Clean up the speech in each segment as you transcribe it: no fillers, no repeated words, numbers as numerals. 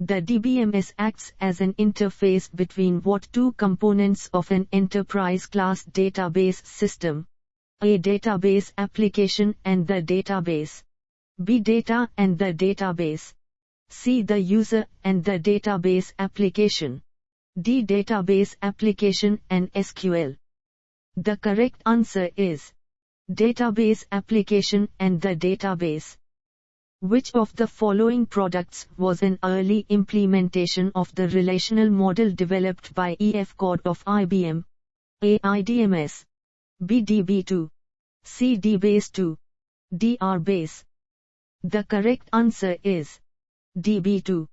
The DBMS acts as an interface between what two components of an enterprise-class database system: A. Database application and the database. B. Data and the database. C. The user and the database application. D. Database application and SQL. The correct answer is database application and the database. Which of the following products was an early implementation of the relational model developed by E.F. Codd of IBM? A. IDMS. B. DB2. C. DBase2. D. RBase. The correct answer is DB2.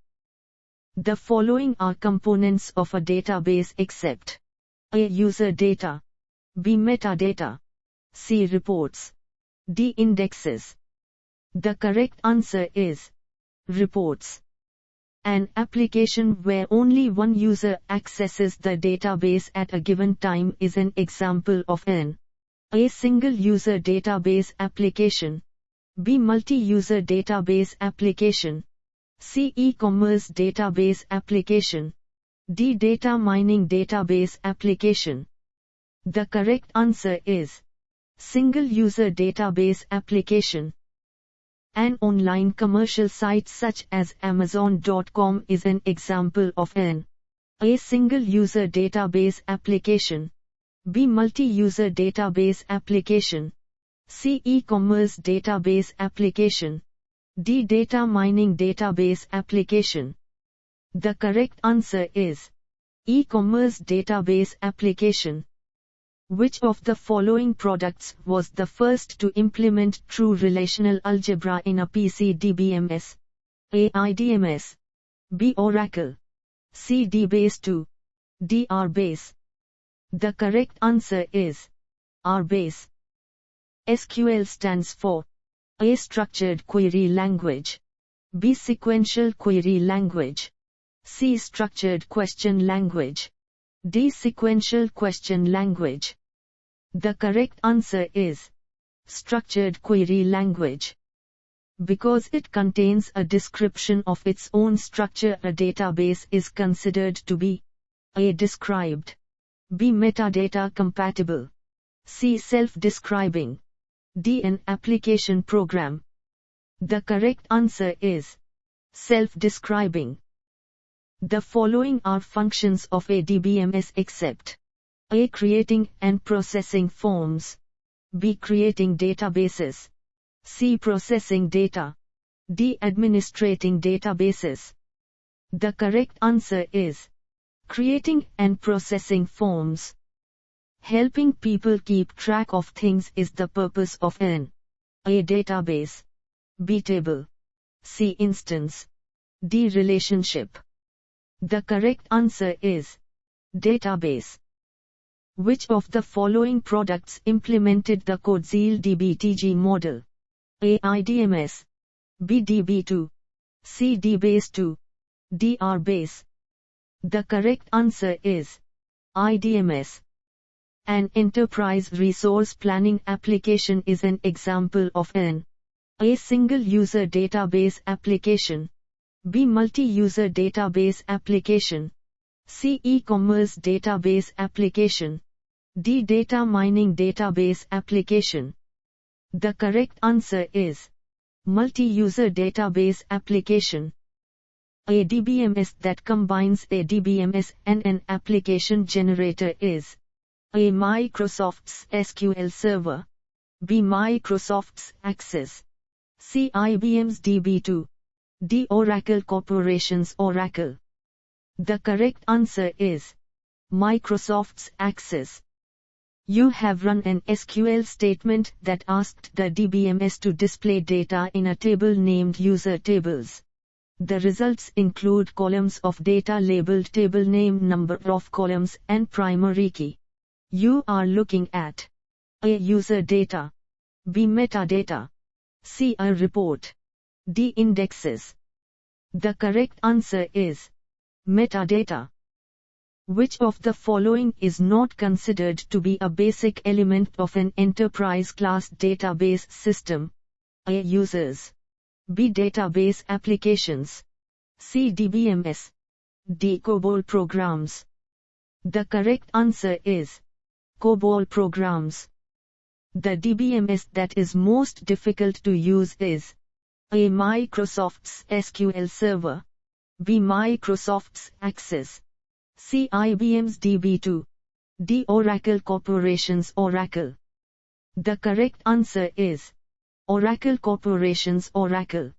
The following are components of a database except A. User data. B. Metadata. C. Reports. D. Indexes. The correct answer is reports. An application where only one user accesses the database at a given time is an example of an A. Single user database application. B. Multi-user database application. C. E-commerce database application. D. Data mining database application. The correct answer is single user database application. An online commercial site such as Amazon.com is an example of an A. Single user database application. B. Multi-user database application. C. E-commerce database application. D. Data mining database application. The correct answer is e-commerce database application. Which of the following products was the first to implement true relational algebra in a PC DBMS? A. IDMS. B. Oracle. C. DBase2. D. RBase. The correct answer is RBase. SQL stands for A. Structured query language. B. Sequential query language. C. Structured question language. D. Sequential question language. The correct answer is structured query language. Because it contains a description of its own structure, a database is considered to be A. Described. B. Metadata compatible. C. Self-describing. D. An application program. The correct answer is self-describing. The following are functions of a DBMS except A. Creating and processing forms. B. Creating databases. C. Processing data. D. Administrating databases. The correct answer is creating and processing forms. Helping people keep track of things is the purpose of an A. Database. B. Table. C. Instance. D. Relationship. The correct answer is database. Which of the following products implemented the CODASYL DBTG model? A. IDMS. B. DB2. C. DBase2. D. RBase. The correct answer is IDMS. An enterprise resource planning application is an example of an A. Single user database application. B. Multi-user database application. C. E-commerce database application. D. Data mining database application. The correct answer is multi-user database application. A DBMS that combines a DBMS and an application generator is A. Microsoft's SQL Server. B. Microsoft's Access. C. IBM's DB2. D. Oracle Corporation's Oracle. The correct answer is Microsoft's Access. You have run an SQL statement that asked the DBMS to display data in a table named user tables. The results include columns of data labeled table name, number of columns, and primary key. You are looking at A. User data. B. Metadata. C. A report. D. Indexes. The correct answer is metadata. Which of the following is not considered to be a basic element of an enterprise-class database system? A. Users. B. Database applications. C. DBMS. D. COBOL programs. The correct answer is COBOL programs. The DBMS that is most difficult to use is A. Microsoft's SQL Server, B. Microsoft's Access, C. IBM's DB2, D. Oracle Corporation's Oracle. The correct answer is Oracle Corporation's Oracle.